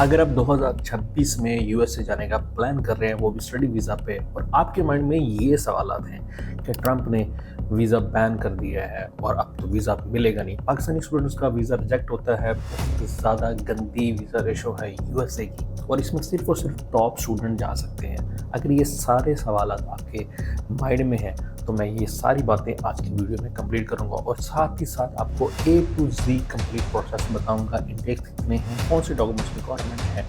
अगर आप 2026 में यूएसए जाने का प्लान कर रहे हैं, वो भी स्टडी वीज़ा पे, और आपके माइंड में ये सवालात हैं कि ट्रंप ने वीज़ा बैन कर दिया है और अब तो वीज़ा मिलेगा नहीं, पाकिस्तानी स्टूडेंट्स का वीज़ा रिजेक्ट होता है, बहुत ज़्यादा गंदी वीज़ा रेशो है यूएसए की, और इसमें सिर्फ और सिर्फ टॉप स्टूडेंट जा सकते हैं। अगर ये सारे सवालात आपके माइंड में हैं तो मैं ये सारी बातें आज की वीडियो में कंप्लीट करूंगा, और साथ ही साथ आपको A to Z complete process बताऊंगा। इंटेक कितने हैं, कौन से डॉक्यूमेंट्स रिक्वायरमेंट है,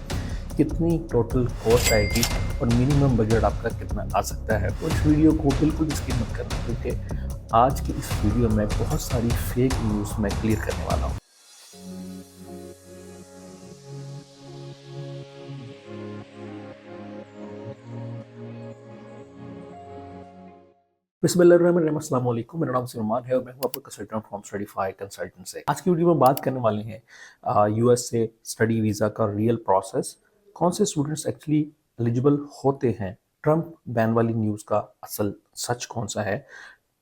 कितनी टोटल कॉस्ट आएगी और मिनिमम बजट आपका कितना आ सकता है। तो इस वीडियो को बिल्कुल स्किप मत करना, क्योंकि आज की इस वीडियो में बहुत सारी फेक न्यूज़ मैं क्लियर करने वाला हूँ। बिस्मिल्लाहिर्रहमानिर्रहीम, अस्सलाम वालेकुम। मेरा नाम सलमान है और मैं हूं आपका कंसल्टेंट फ्रॉम स्टडीफाई कंसल्टेंट से। आज की वीडियो में बात करने वाले हैं यूएस से स्टडी वीज़ा का रियल प्रोसेस, कौन से स्टूडेंट्स एक्चुअली एलिजिबल होते हैं, ट्रंप बैन वाली न्यूज़ का असल सच कौन सा है,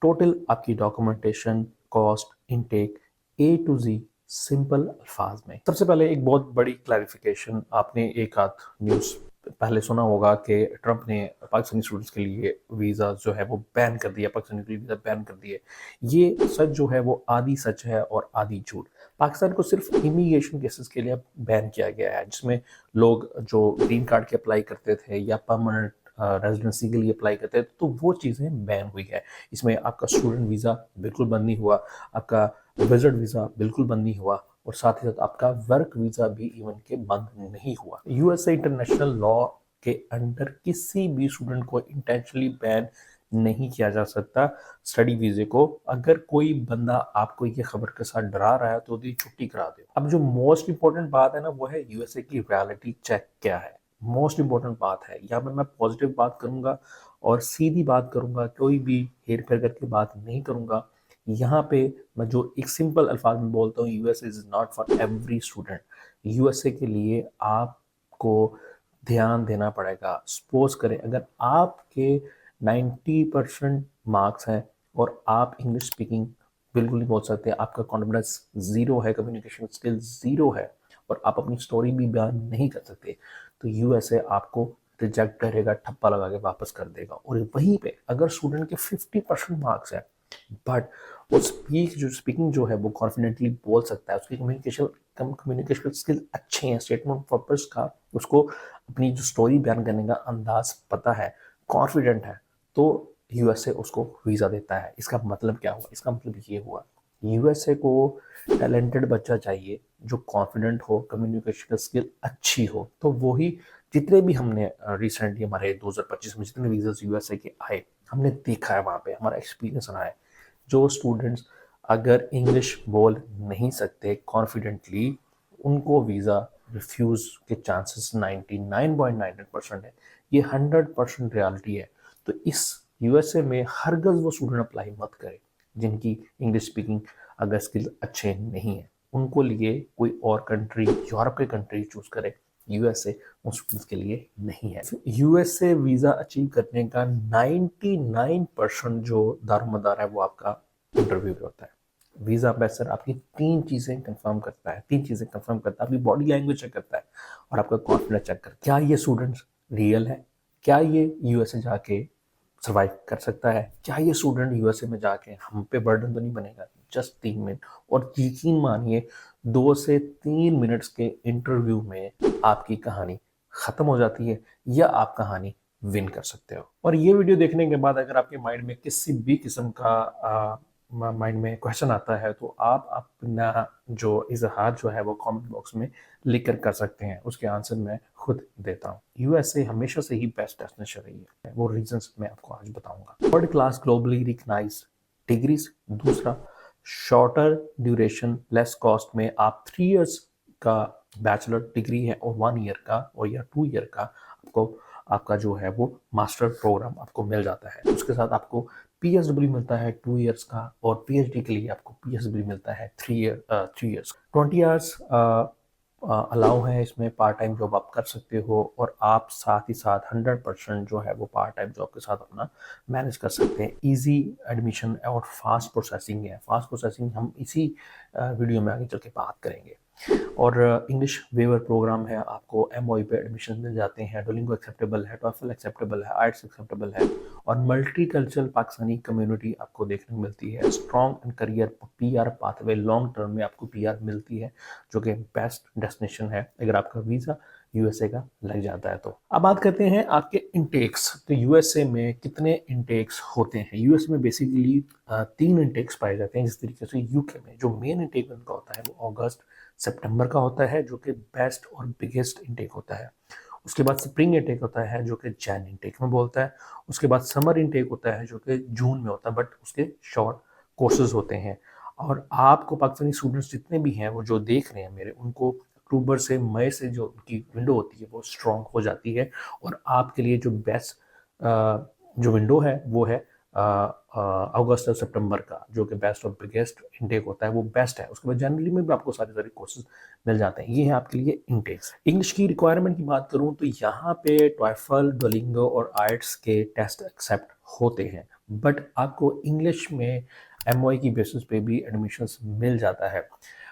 टोटल आपकी documentation, cost, intake, A to Z simple अल्फाज में। सबसे पहले एक बहुत बड़ी क्लैरिफिकेशन, आपने एक आध न्यूज़ पहले सुना होगा कि ट्रंप ने पाकिस्तानी स्टूडेंट्स के लिए वीज़ा जो है वो बैन कर दिया, पाकिस्तानी के लिए वीज़ा बैन कर दिए। ये सच जो है वो आधी सच है और आधी झूठ। पाकिस्तान को सिर्फ इमिग्रेशन केसेस के लिए बैन किया गया है, जिसमें लोग जो ग्रीन कार्ड के अप्लाई करते थे या परमानेंट रेजिडेंसी के लिए अप्लाई करते थे, तो वो चीज़ें बैन हुई है। इसमें आपका स्टूडेंट वीज़ा बिल्कुल बंद नहीं हुआ, आपका विजिट वीज़ा बिल्कुल बंद नहीं हुआ, और साथ ही साथ आपका वर्क वीज़ा भी इवन के बंद नहीं हुआ। यूएसए इंटरनेशनल लॉ के अंडर किसी भी स्टूडेंट को इंटेंशनली बैन नहीं किया जा सकता स्टडी वीजे को। अगर कोई बंदा आपको ये खबर के साथ डरा रहा है तो उसकी छुट्टी करा दो। अब जो मोस्ट इंपॉर्टेंट बात है ना, वो है यूएसए की रियलिटी चेक क्या है। मोस्ट इंपॉर्टेंट बात है, यहाँ पर मैं पॉजिटिव बात करूंगा और सीधी बात करूंगा, कोई भी हेर फेर करके बात नहीं करूंगा। यहाँ पे मैं जो एक सिंपल अल्फाज में बोलता हूँ, USA is not for every student. USA के लिए आपको ध्यान देना पड़ेगा। सपोज करें अगर आपके 90% मार्क्स हैं और आप इंग्लिश स्पीकिंग बिल्कुल नहीं बोल सकते, आपका कॉन्फिडेंस ज़ीरो है, कम्युनिकेशन स्किल ज़ीरो है, और आप अपनी स्टोरी भी बयान नहीं कर सकते, तो यूएसए आपको रिजेक्ट करेगा, ठप्पा लगा के वापस कर देगा। और वहीं पे अगर स्टूडेंट के 50% मार्क्स है बट वो स्पीकिंग जो है वो कॉन्फिडेंटली बोल सकता है, उसकी कम्युनिकेशन स्किल अच्छे हैं, स्टेटमेंट पर्पस का उसको अपनी जो स्टोरी बयान करने का अंदाज पता है, कॉन्फिडेंट है, तो यूएसए उसको वीज़ा देता है। इसका मतलब क्या हुआ? इसका मतलब ये हुआ, यूएसए को टैलेंटेड बच्चा चाहिए जो कॉन्फिडेंट हो, कम्युनिकेशन स्किल अच्छी हो। तो वही जितने भी हमने रिसेंटली हमारे 2025 में जितने वीज़ा यूएसए के आए, हमने देखा है, वहाँ पे हमारा एक्सपीरियंस रहा है, जो स्टूडेंट्स अगर इंग्लिश बोल नहीं सकते कॉन्फिडेंटली, उनको वीज़ा रिफ्यूज़ के चांसेस 99.99% है। ये 100% रियलिटी है। तो इस यूएसए में हरगज़ वो स्टूडेंट अप्लाई मत करे जिनकी इंग्लिश स्पीकिंग अगर स्किल अच्छे नहीं है। उनको लिए कोई और कंट्री, यूरोप की कंट्री चूज करे। यूएसए उन स्टूडेंट्स के लिए नहीं है। यूएसए वीज़ा अचीव करने का 99% जो दारोमदार है वो आपका इंटरव्यू पे होता है। वीज़ा अम्बेसडर आपकी तीन चीज़ें कंफर्म करता है, आपकी बॉडी लैंग्वेज चेक करता है और आपका कॉन्फिडेंस चेक करता है। क्या ये स्टूडेंट रियल है? क्या ये यूएसए जाके सर्वाइव कर सकता है? क्या ये स्टूडेंट यूएसए में जाके हम पे बर्डन तो नहीं बनेगा? जस्ट 3 मिनट, और यकीन मानिए 2 से 3 मिनट्स के इंटरव्यू में आपकी कहानी खत्म हो जाती है, या आप कहानी विन कर सकते हो। और ये वीडियो देखने के बाद अगर आपके माइंड में किसी भी किस्म का माइंड में क्वेश्चन आता है, तो आप अपना जो इजहार जो है वो कमेंट बॉक्स में लिख कर सकते हैं। उसके आंसर मैं खुद देता हूँ। यूएसए हमेशा से ही बेस्ट डेस्टिनेशन रही है, वो रीजंस मैं आपको आज बताऊंगा। Third class globally recognised degrees, दूसरा शॉर्टर ड्यूरेशन लेस कॉस्ट में आप 3 इयर्स का बैचलर डिग्री है और 1 ईयर का और या 2 ईयर का आपको आपका जो है वो मास्टर प्रोग्राम आपको मिल जाता है। उसके साथ आपको पीएसडब्ल्यू मिलता है 2 इयर्स का, और पीएचडी के लिए आपको पीएसडब्ल्यू मिलता है 3 इयर्स। 20 आवर्स अलाउ है, इसमें पार्ट टाइम जॉब आप कर सकते हो, और आप साथ ही साथ 100% जो है वो पार्ट टाइम जॉब के साथ अपना मैनेज कर सकते हैं। इजी एडमिशन और फास्ट प्रोसेसिंग है। फास्ट प्रोसेसिंग हम इसी वीडियो में आगे चल के बात करेंगे। और इंग्लिश वेवर प्रोग्राम है, आपको एमओई पे एडमिशन मिल जाते हैं, डुओलिंगो एक्सेप्टेबल है, टॉफल एक्सेप्टेबल है, आइट्स एक्सेप्टेबल है, और मल्टी कल्चरल पाकिस्तानी कम्युनिटी आपको देखने को मिलती है। Strong and career PR pathway, long term में आपको पीआर मिलती है, जो कि बेस्ट डेस्टिनेशन है अगर आपका वीज़ा यूएसए का लग जाता है। तो अब बात करते हैं आपके इंटेक्स। तो यूएसए में कितने इंटेक्स होते हैं? यूएसए में बेसिकली 3 इंटेक्स पाए जाते हैं, जिस तरीके से यूके में जो मेन इंटेक उनका होता है वो अगस्त सितंबर का होता है, जो कि बेस्ट और बिगेस्ट इंटेक होता है। उसके बाद स्प्रिंग इंटेक होता है जो कि जैन इंटेक में बोलता है। उसके बाद समर इंटेक होता है जो कि जून में होता है, बट उसके शॉर्ट कोर्सेज होते हैं। और आपको पाकिस्तानी स्टूडेंट्स जितने भी हैं वो जो देख रहे हैं मेरे, उनको अक्टूबर से मई से जो उनकी विंडो होती है वो स्ट्रॉन्ग हो जाती है, और आपके लिए जो बेस्ट जो विंडो है वो है अगस्त और सितंबर का, जो कि बेस्ट और बिगेस्ट इनटेक होता है, वो बेस्ट है। उसके बाद जनरली में भी आपको सारे सारे कोर्सेज मिल जाते हैं। ये है आपके लिए इनटेक्स। इंग्लिश की रिक्वायरमेंट की बात करूं तो यहाँ पे टॉयफल, डुओलिंगो और आइट्स के टेस्ट एक्सेप्ट होते हैं, बट आपको इंग्लिश में एमओई की बेसिस पे भी एडमिशन्स मिल जाता है।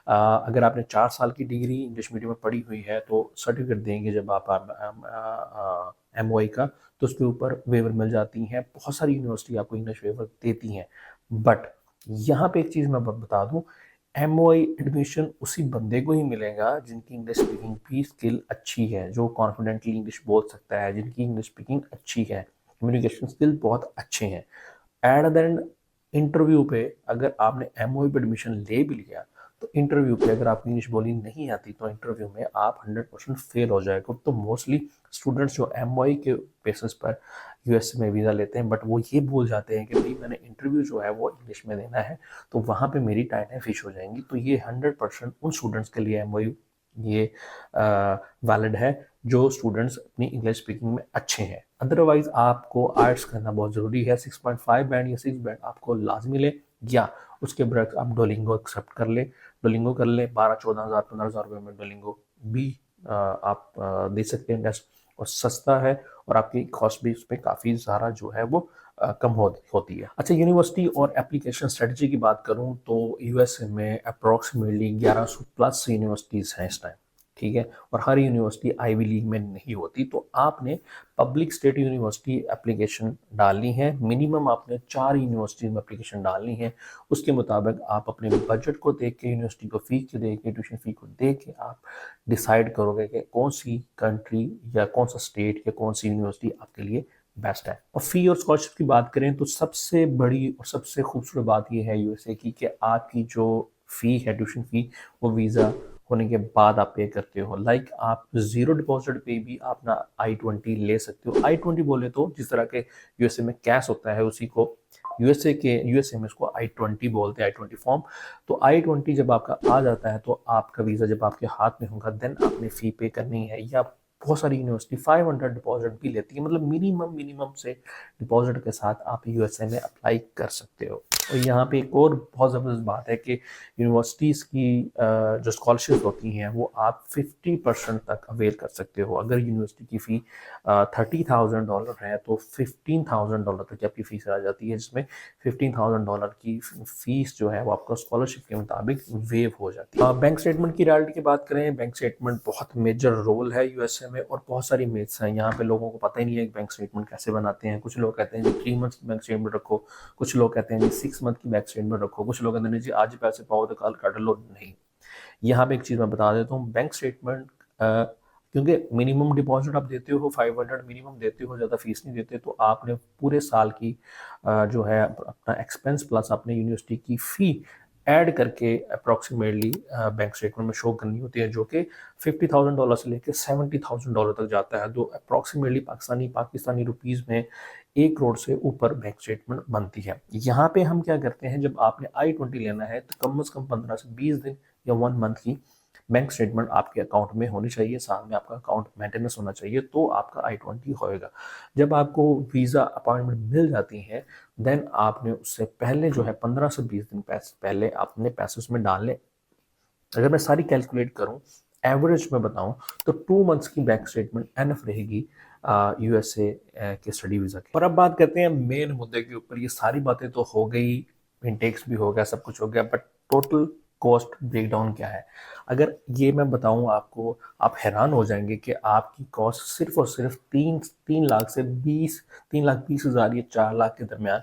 अगर आपने 4 साल की डिग्री इंग्लिश मीडियम में पढ़ी हुई है तो सर्टिफिकेट देंगे जब आप एमओई का, तो उसके ऊपर वेवर मिल जाती हैं। बहुत सारी यूनिवर्सिटी आपको इंग्लिश वेवर देती हैं, बट यहाँ पे एक चीज़ मैं बता दूँ, एमओई एडमिशन उसी बंदे को ही मिलेगा जिनकी इंग्लिश स्पीकिंग की स्किल अच्छी है, जो कॉन्फिडेंटली इंग्लिश बोल सकता है, जिनकी इंग्लिश स्पीकिंग अच्छी है, कम्युनिकेशन स्किल बहुत अच्छे हैं। एट द एंड इंटरव्यू पे अगर आपने एमओई पे एडमिशन ले भी लिया, तो इंटरव्यू पे अगर आपको इंग्लिश बोलनी नहीं आती तो इंटरव्यू में आप 100% फेल हो जाएगा। तो मोस्टली स्टूडेंट्स जो एमओई के बेसिस पर यूएस में वीज़ा लेते हैं, बट वो ये बोल जाते हैं कि भाई मैंने इंटरव्यू जो है वो इंग्लिश में देना है, तो वहाँ पे मेरी टाइटें फिश हो जाएंगी। तो ये 100% उन स्टूडेंट्स के लिए एमओई ये वैलिड है जो स्टूडेंट्स अपनी इंग्लिश स्पीकिंग में अच्छे हैं। अदरवाइज आपको आर्ट्स करना बहुत ज़रूरी है। 6.5 बैंड या 6 बैंड आपको लाजमी ले, या उसके बरक्स आप डोलिंगो एक्सेप्ट कर ले, डोलिंगो कर ले। 12-14 हज़ार 15 हज़ार रुपये में डोलिंगो भी आप दे सकते हैं टेस्ट, और सस्ता है, और आपकी कॉस्ट भी उस पर काफ़ी ज़्यादा जो है वो कम होती है। अच्छा, यूनिवर्सिटी और एप्लीकेशन स्ट्रेटजी की बात करूं तो यूएसए में अप्रॉक्सीमेटली 1100 प्लस यूनिवर्सिटीज़ हैं इस टाइम, ठीक है, और हर यूनिवर्सिटी आईवी लीग में नहीं होती। तो आपने पब्लिक स्टेट यूनिवर्सिटी एप्लीकेशन डालनी है, मिनिमम आपने 4 यूनिवर्सिटी में एप्लीकेशन डालनी है। उसके मुताबिक आप अपने बजट को देख के, यूनिवर्सिटी को फी को देख के, ट्यूशन फी को देख के आप डिसाइड करोगे कि कौन सी कंट्री या कौन सा स्टेट या कौन सी यूनिवर्सिटी आपके लिए बेस्ट है। और फी और स्कॉलरशिप की बात करें तो सबसे बड़ी और सबसे खूबसूरत बात यह है यूएसए की कि आपकी जो फी है, ट्यूशन फी, वो वीज़ा होने के बाद आप पे करते हो। लाइक आप जीरो डिपॉजिट पे भी अपना I-20 ले सकते हो। I-20 बोले तो जिस तरह के यूएसए में कैश होता है उसी को यूएसए में इसको I-20 बोलते हैं, I-20 फॉर्म। तो I-20 जब आपका आ जाता है तो आपका वीज़ा जब आपके हाथ में होगा देन आपने फ़ी पे करनी है। या बहुत सारी यूनिवर्सिटी 500 डिपॉजिट भी लेती है, मतलब मिनिमम से डिपॉजिट के साथ आप यूएसए में अप्लाई कर सकते हो। और यहाँ पे एक और बहुत ज़बरदस्त बात है कि यूनिवर्सिटीज़ की जो स्कॉलरशिप होती हैं वो आप 50% तक अवेल कर सकते हो। अगर यूनिवर्सिटी की फ़ी $30,000 है तो $15,000 तक की आपकी फ़ीस आ जाती है, जिसमें $15,000 की फ़ीस जो है वो आपका स्कॉलरशिप के मुताबिक वेव हो जाती है। बैंक स्टेटमेंट की रियलिटी की बात करें, बैंक स्टेटमेंट बहुत मेजर रोल है यूएसए में, और बहुत सारी मेथ्स हैं। यहाँ पे लोगों को पता ही नहीं है कि बैंक स्टेटमेंट कैसे बनाते हैं। कुछ लोग कहते हैं जी 3 मंथ्स की बैंक स्टेटमेंट रखो, कुछ लोग कहते हैं जी 6 मंथ की बैंक स्टेटमेंट रखो, कुछ लोग कहते हैं जी आज पैसे पाओ तो कल काट लो। नहीं, यहाँ पे एक चीज़ मैं बता देता हूँ, बैंक स्टेटमेंट क्योंकि मिनिमम डिपॉजिट आप देते हो 500 मिनिमम देते हो, ज़्यादा फीस नहीं देते, तो आपने पूरे साल की जो है अपना एक्सपेंस प्लस अपने यूनिवर्सिटी की फ़ी ऐड करके अप्रॉक्सीमेटली बैंक स्टेटमेंट में शो करनी होती है, जो कि $50,000 से लेकर $70,000 तक जाता है। तो अप्रॉक्सीमेटली पाकिस्तानी रुपीज़ में 1 करोड़ से ऊपर बैंक स्टेटमेंट बनती है। यहाँ पे हम क्या करते हैं, जब आपने I-20 लेना है तो कम से कम 15 से 20 दिन या 1 मंथ की बैंक स्टेटमेंट आपके अकाउंट में होनी चाहिए, साथ में आपका अकाउंट मेंटेनेंस होना चाहिए, तो आपका I-20 होएगा। जब आपको वीज़ा अपॉइंटमेंट मिल जाती है देन आपने उससे पहले जो है 15 से 20 दिन पहले अपने पैसे उसमें डालने। अगर मैं सारी कैलकुलेट करूं, एवरेज में बताऊं तो 2 मंथ्स की बैंक स्टेटमेंट एनफ रहेगी यूएसए के स्टडी वीज़ा की। और अब बात करते हैं मेन मुद्दे के ऊपर। ये सारी बातें तो हो गई, इंटेक्स भी हो गया, सब कुछ हो गया, बट टोटल कॉस्ट ब्रेकडाउन क्या है। अगर ये मैं बताऊं आपको, आप हैरान हो जाएंगे कि आपकी कॉस्ट सिर्फ और सिर्फ तीन लाख से 3,20,000 या 4 लाख के दरमियान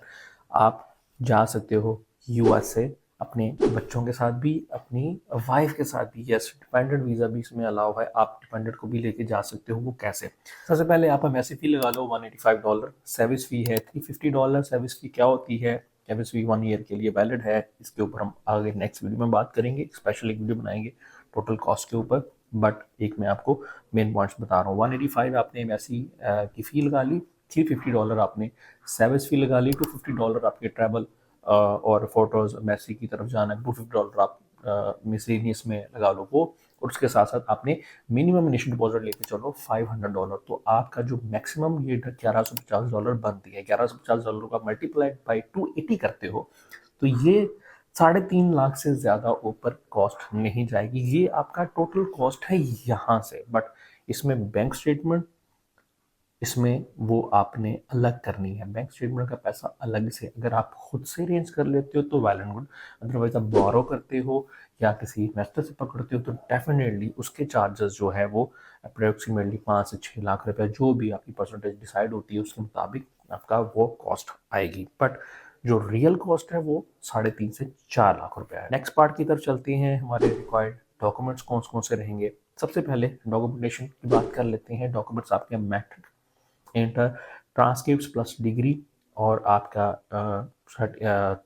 आप जा सकते हो यूएसए अपने बच्चों के साथ भी, अपनी वाइफ के साथ भी। यस, डिपेंडेंट वीज़ा भी इसमें अलाउ है, आप डिपेंडेंट को भी लेके जा सकते हो। वो कैसे? सबसे पहले आप एमएससी फी लगा लो $185, सर्विस फी है $350। सर्विस फी क्या होती है? सर्विस फी 1 ईयर के लिए वैलिड है। इसके ऊपर हम आगे नेक्स्ट वीडियो में बात करेंगे, स्पेशल एक वीडियो बनाएंगे टोटल कॉस्ट के ऊपर, बट एक मैं आपको मेन पॉइंट्स बता रहा हूँ। 185 आपने एमएससी की फ़ी लगा ली, $350 आपने सर्विस फी लगा ली, $250 आपके ट्रैवल और फोटोज मैसी की तरफ जाना है, $250 आप मिसलेनियस में लगा लो वो, और उसके साथ साथ आपने मिनिमम इनिशियल डिपॉजिट लेके चलो $500। तो आपका जो मैक्सिमम ये $1,150 बनती है, $1,150 को आप मल्टीप्लाइड बाई 280 करते हो, तो ये 3.5 लाख से ज़्यादा ऊपर कॉस्ट नहीं जाएगी। ये आपका टोटल कॉस्ट है यहाँ से, बट इसमें बैंक स्टेटमेंट, इसमें वो आपने अलग करनी है। बैंक स्टेटमेंट का पैसा अलग से अगर आप खुद से अरेंज कर लेते हो तो वेल एंड गुड, अदरवाइज आप बोरो करते हो या किसी इन्वेस्टर से पकड़ते हो तो डेफिनेटली उसके चार्जेस जो है वो अप्रोक्सीमेटली 5 से 6 लाख रुपए, जो भी आपकी परसेंटेज डिसाइड होती है उसके मुताबिक आपका वो कॉस्ट आएगी। बट जो रियल कॉस्ट है वो 3.5 से 4 लाख रुपए है। नेक्स्ट पार्ट की तरफ चलते हैं। हमारे रिक्वायर्ड डॉक्यूमेंट्स कौन कौन से रहेंगे? सबसे पहले डॉक्यूमेंटेशन की बात कर लेते हैं। डॉक्यूमेंट्स आपके matric, inter, transcripts plus degree, और आपका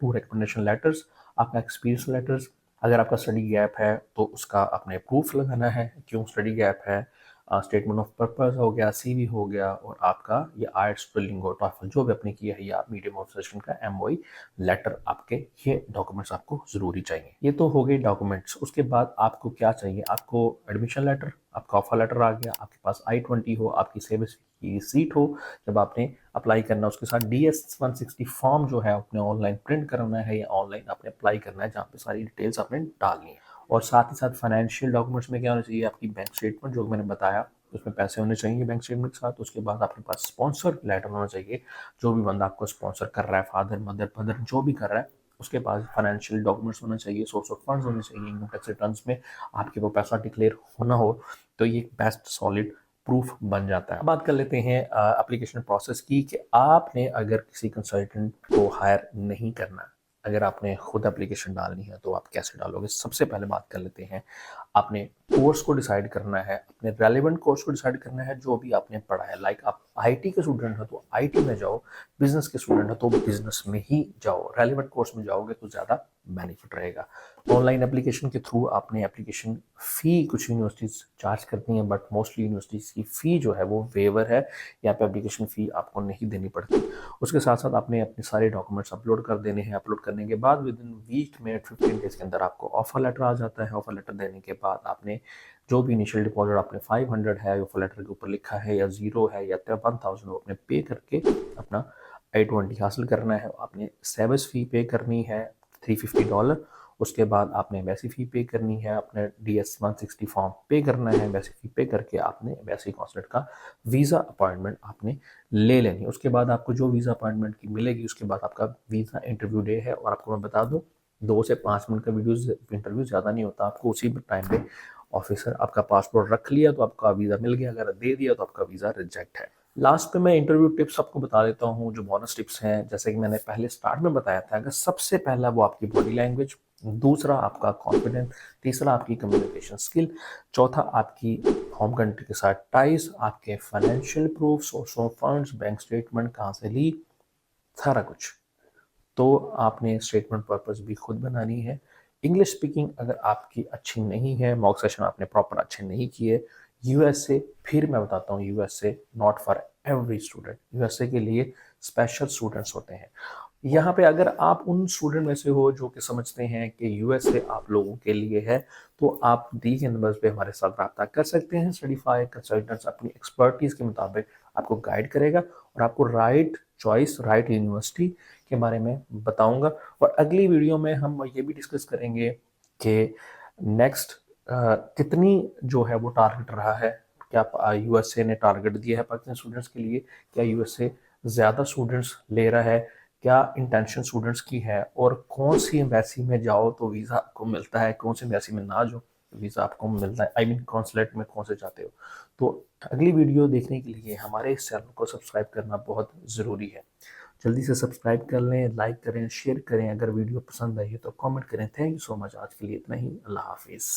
2 रिकमेंडेशन लेटर्स, आपका एक्सपीरियंस लेटर्स। अगर आपका स्टडी गैप है तो उसका आपने प्रूफ लगाना है, क्यों स्टडी गैप है। स्टेटमेंट ऑफ पर्पस हो गया, सीवी हो गया, और आपका ये आइट्स, ट्विलिंगो, टॉफल जो भी आपने किया है, या मीडियम ऑफ सेशन का एमओई लेटर, आपके ये डॉक्यूमेंट्स आपको ज़रूरी चाहिए। ये तो हो गई डॉक्यूमेंट्स। उसके बाद आपको क्या चाहिए? आपको एडमिशन लेटर, आपका ऑफर लेटर आ गया, आपके पास I-20 हो, आपकी सर्विस की सीट हो जब आपने अप्लाई करना, उसके साथ DS-160 फॉर्म जो है आपने ऑनलाइन प्रिंट करना है या ऑनलाइन आपने अप्लाई करना है, जहाँ पे सारी डिटेल्स आपने डालनी है। और साथ ही साथ फाइनेंशियल डॉक्यूमेंट्स में क्या होना चाहिए? आपकी बैंक स्टेटमेंट, जो मैंने बताया उसमें पैसे होने चाहिए बैंक स्टेटमेंट के साथ। उसके बाद आपके पास स्पॉन्सर लेटर होना चाहिए, जो भी बंदा आपको स्पॉन्सर कर रहा है, फादर, मदर, ब्रदर, जो भी कर रहा है, उसके पास फाइनेंशियल डॉक्यूमेंट्स होना चाहिए, सोर्स ऑफ फंड्स होने चाहिए, इनकम टैक्स रिटर्न्स में आपके वो पैसा डिक्लेयर होना हो, तो ये बेस्ट सॉलिड प्रूफ बन जाता है। बात कर लेते हैं एप्लीकेशन प्रोसेस की, कि आपने अगर किसी कंसल्टेंट को हायर नहीं करना, अगर आपने खुद एप्लीकेशन डालनी है तो आप कैसे डालोगे? सबसे पहले बात कर लेते हैं, आपने कोर्स को डिसाइड करना है, अपने रेलिवेंट कोर्स को डिसाइड करना है जो भी आपने पढ़ा है। लाइक आप आईटी के स्टूडेंट हो तो आईटी में जाओ, बिजनेस के स्टूडेंट हो तो बिजनेस में ही जाओ, रेलिवेंट कोर्स में जाओगे तो ज़्यादा बेनिफिट रहेगा। ऑनलाइन एप्लीकेशन के थ्रू आपने एप्लीकेशन फ़ी, कुछ यूनिवर्सिटीज़ चार्ज करती हैं, बट मोस्टली यूनिवर्सिटीज़ की फ़ी जो है वो वेवर है, यहाँ पे एप्लीकेशन फ़ी आपको नहीं देनी पड़ती। उसके साथ साथ आपने अपने सारे डॉक्यूमेंट्स अपलोड कर देने हैं। अपलोड करने के बाद विद इन वीक में 15 डेज़ के अंदर आपको ऑफर लेटर आ जाता है। ऑफर लेटर देने के बाद आपने जो भी इनिशियल डिपॉजिट आपने 500 है, ऑफर लेटर के ऊपर लिखा है, या 0 है, या 1000 वो अपने पे करके अपना I-20 हासिल करना है। आपने सर्विस फ़ी पे करनी है $350। उसके बाद आपने वैसी फ़ी पे करनी है, अपने DS-160 फॉर्म पे करना है, वैसी फ़ी पे करके आपने वैसी कॉन्सुलेट का वीज़ा अपॉइंटमेंट आपने ले लेनी है। उसके बाद आपको जो वीज़ा अपॉइंटमेंट की मिलेगी, उसके बाद आपका वीज़ा इंटरव्यू डे है। और आपको मैं बता दूं, 2 से 5 मिनट का इंटरव्यू ज़्यादा नहीं होता, आपको उसी टाइम पे ऑफिसर आपका पासपोर्ट रख लिया तो आपका वीज़ा मिल गया, अगर दे दिया तो आपका वीज़ा रिजेक्ट है। लास्ट पे मैं इंटरव्यू टिप्स आपको बता देता हूँ, जो बोनस टिप्स हैं। जैसे कि मैंने पहले स्टार्ट में बताया था, अगर सबसे पहला वो आपकी बॉडी लैंग्वेज, दूसरा आपका कॉन्फिडेंस, तीसरा आपकी कम्युनिकेशन स्किल, चौथा आपकी होम कंट्री के साथ टाइज, आपके financial proof, source of funds, bank statement कहाँ से ली, सारा कुछ। तो आपने स्टेटमेंट पर्पस भी खुद बनानी है। इंग्लिश स्पीकिंग अगर आपकी अच्छी नहीं है, मॉक सेशन आपने प्रॉपर अच्छे नहीं किए, यूएसए, फिर मैं बताता हूँ, USA not for every student. USA के लिए स्पेशल स्टूडेंट्स होते हैं। यहाँ पे अगर आप उन स्टूडेंट में से हो जो कि समझते हैं कि यूएसए आप लोगों के लिए है, तो आप दी के नंबर्स पे हमारे साथ रब्ता कर सकते हैं। स्टडीफाई कंसल्टेंट्स अपनी एक्सपर्टीज़ के मुताबिक आपको गाइड करेगा और आपको राइट चॉइस, राइट यूनिवर्सिटी के बारे में बताऊंगा। और अगली वीडियो में हम ये भी डिस्कस करेंगे कि नेक्स्ट कितनी जो है वो टारगेट रहा है, क्या यूएसए ने टारगेट दिया है पाकिस्तानी स्टूडेंट्स के लिए, क्या यूएसए ज़्यादा स्टूडेंट्स ले रहा है, क्या इंटेंशन स्टूडेंट्स की है, और कौन सी एम्बेसी में जाओ तो वीज़ा आपको मिलता है, कौन सी एम्बेसी में ना जाओ तो वीज़ा आपको मिलता है, आई मीन कॉन्सुलेट में कौन से जाते हो। तो अगली वीडियो देखने के लिए हमारे इस चैनल को सब्सक्राइब करना बहुत ज़रूरी है। जल्दी से सब्सक्राइब कर लें, लाइक करें, शेयर करें। अगर वीडियो पसंद आई है तो कमेंट करें। Thank you so much. आज के लिए इतना ही। अल्लाह हाफिज़।